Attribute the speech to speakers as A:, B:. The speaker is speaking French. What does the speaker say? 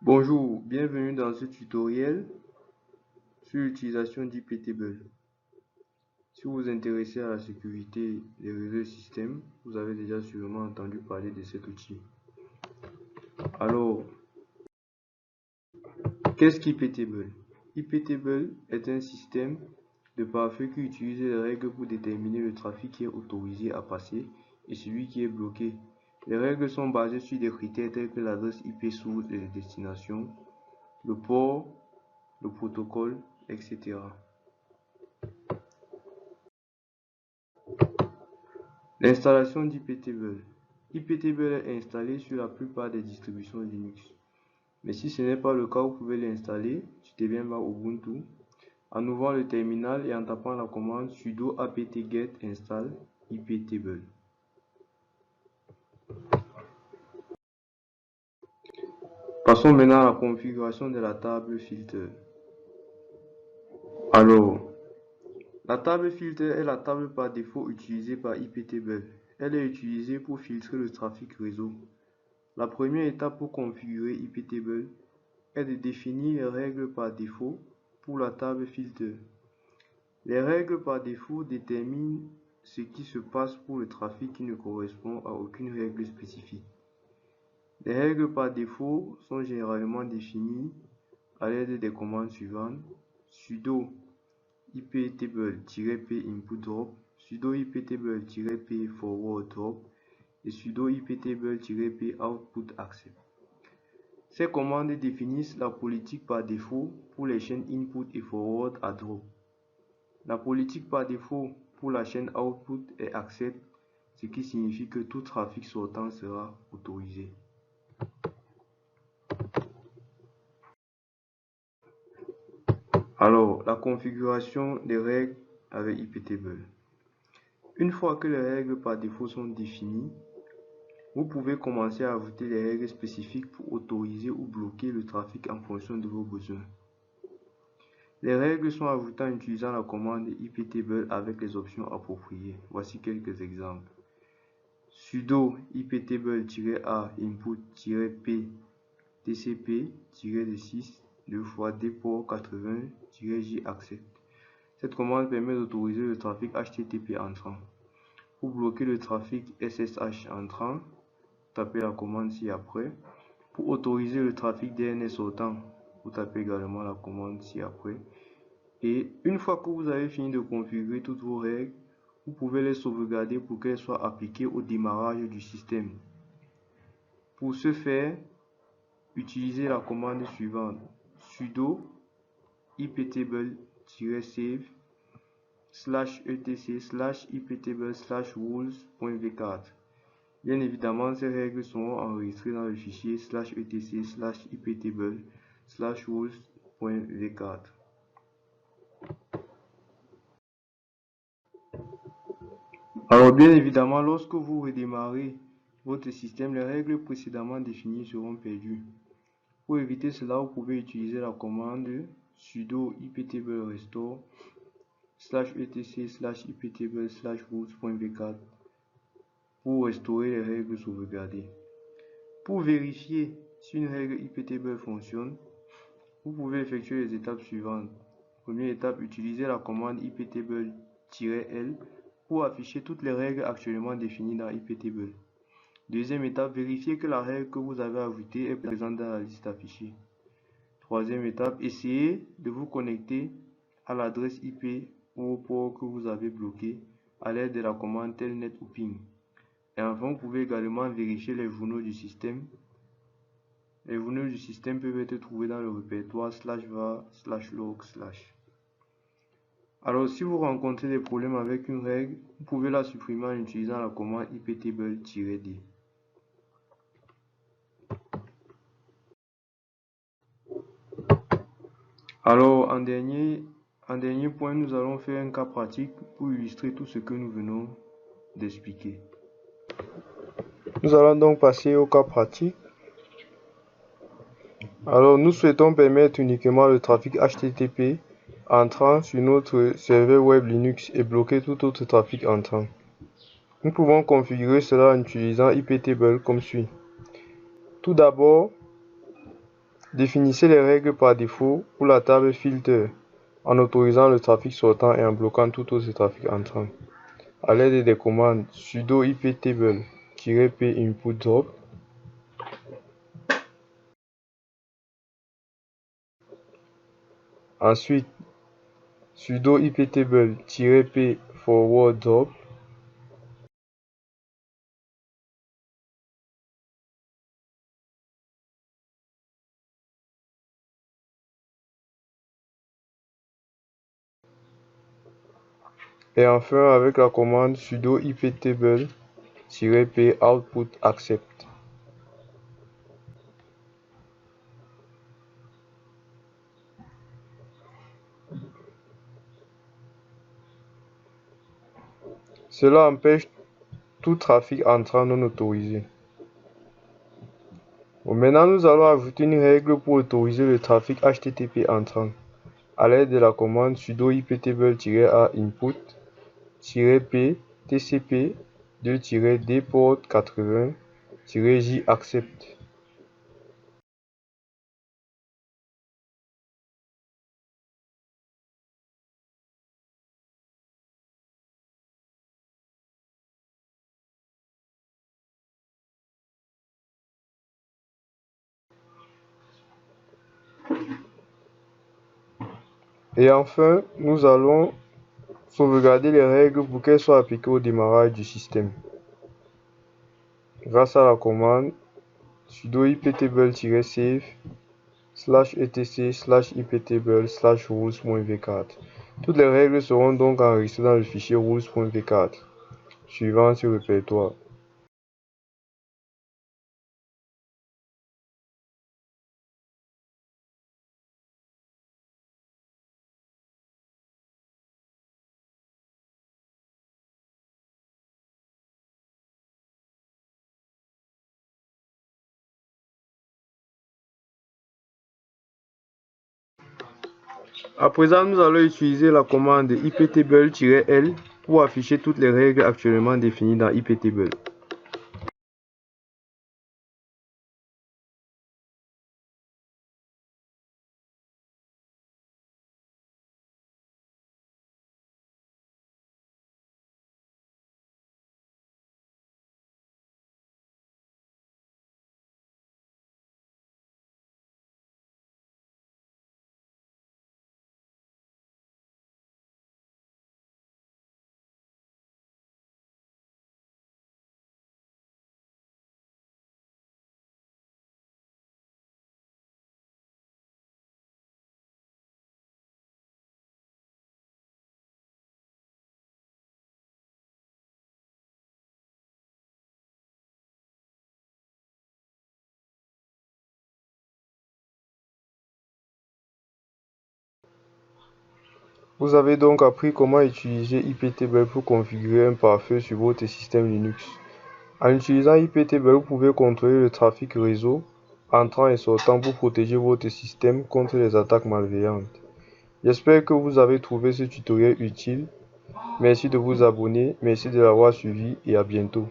A: Bonjour, bienvenue dans ce tutoriel sur l'utilisation d'IPTable. Si vous vous intéressez à la sécurité des réseaux et systèmes, vous avez déjà sûrement entendu parler de cet outil. Alors, qu'est-ce qu'IPTable? IPTable est un système de pare-feu qui utilise les règles pour déterminer le trafic qui est autorisé à passer et celui qui est bloqué. Les règles sont basées sur des critères tels que l'adresse IP source et de destination, le port, le protocole, etc. L'installation d'IPTable. IPTable est installé sur la plupart des distributions Linux. Mais si ce n'est pas le cas, vous pouvez l'installer sur devienbar Ubuntu en ouvrant le terminal et en tapant la commande sudo apt-get install iptable. Passons maintenant à la configuration de la table filter. Alors, la table filter est la table par défaut utilisée par IPTable. Elle est utilisée pour filtrer le trafic réseau. La première étape pour configurer IPTable est de définir les règles par défaut pour la table filter. Les règles par défaut déterminent ce qui se passe pour le trafic qui ne correspond à aucune règle spécifique. Les règles par défaut sont généralement définies à l'aide des commandes suivantes: sudo iptable-p input drop, sudo iptable-p forward drop et sudo iptable-p output accept. Ces commandes définissent la politique par défaut pour les chaînes input et forward à drop. La politique par défaut pour la chaîne output est accept, ce qui signifie que tout trafic sortant sera autorisé. Alors, la configuration des règles avec IPTable. Une fois que les règles par défaut sont définies, vous pouvez commencer à ajouter les règles spécifiques pour autoriser ou bloquer le trafic en fonction de vos besoins. Les règles sont ajoutées en utilisant la commande iptable avec les options appropriées. Voici quelques exemples. Sudo iptable-a input-p tcp-6 2 fois dport 80-j accept. Cette commande permet d'autoriser le trafic HTTP entrant. Pour bloquer le trafic SSH entrant, tapez la commande ci-après. Pour autoriser le trafic DNS sortant, vous tapez également la commande ci-après. Et une fois que vous avez fini de configurer toutes vos règles, vous pouvez les sauvegarder pour qu'elles soient appliquées au démarrage du système. Pour ce faire, utilisez la commande suivante: sudo iptable-save /etc/iptable/rules.v4. Bien évidemment, ces règles seront enregistrées dans le fichier /etc/iptable/rules.v4. Alors bien évidemment, lorsque vous redémarrez votre système, les règles précédemment définies seront perdues. Pour éviter cela, vous pouvez utiliser la commande sudo iptable-restore /etc/iptable/rules.v4 pour restaurer les règles sauvegardées. Pour vérifier si une règle IPTable fonctionne, vous pouvez effectuer les étapes suivantes. Première étape, utilisez la commande iptable-l pour afficher toutes les règles actuellement définies dans IPTable. Deuxième étape, vérifiez que la règle que vous avez ajoutée est présente dans la liste affichée. Troisième étape, essayez de vous connecter à l'adresse IP ou au port que vous avez bloqué à l'aide de la commande telnet ou ping. Et enfin, vous pouvez également vérifier les journaux du système. Les journaux du système peuvent être trouvés dans le répertoire /var/log/. Alors, si vous rencontrez des problèmes avec une règle, vous pouvez la supprimer en utilisant la commande iptable-d. Alors, en dernier point, nous allons faire un cas pratique pour illustrer tout ce que nous venons d'expliquer. Nous allons donc passer au cas pratique. Alors, nous souhaitons permettre uniquement le trafic HTTP entrant sur notre serveur web Linux et bloquer tout autre trafic entrant. Nous pouvons configurer cela en utilisant IPTable comme suit. Tout d'abord, Définissez les règles par défaut pour la table filter en autorisant le trafic sortant et en bloquant tout autre trafic entrant. À l'aide des commandes sudo iptable-p input drop, ensuite sudo iptable-p forward drop, et enfin avec la commande sudo iptable-p output accept. Cela empêche tout trafic entrant non autorisé. Bon, maintenant, nous allons ajouter une règle pour autoriser le trafic HTTP entrant à l'aide de la commande sudo iptable-a input-p tcp 2-d port 80-j accept. Et enfin, nous allons sauvegarder les règles pour qu'elles soient appliquées au démarrage du système grâce à la commande sudo iptable-save /etc/iptable/rules.v4. Toutes les règles seront donc enregistrées dans le fichier rules.v4 suivant ce répertoire. À présent, nous allons utiliser la commande iptable-l pour afficher toutes les règles actuellement définies dans iptable. Vous avez donc appris comment utiliser iptable pour configurer un pare-feu sur votre système Linux. En utilisant iptable, vous pouvez contrôler le trafic réseau entrant et sortant pour protéger votre système contre les attaques malveillantes. J'espère que vous avez trouvé ce tutoriel utile. Merci de vous abonner, merci de l'avoir suivi et à bientôt.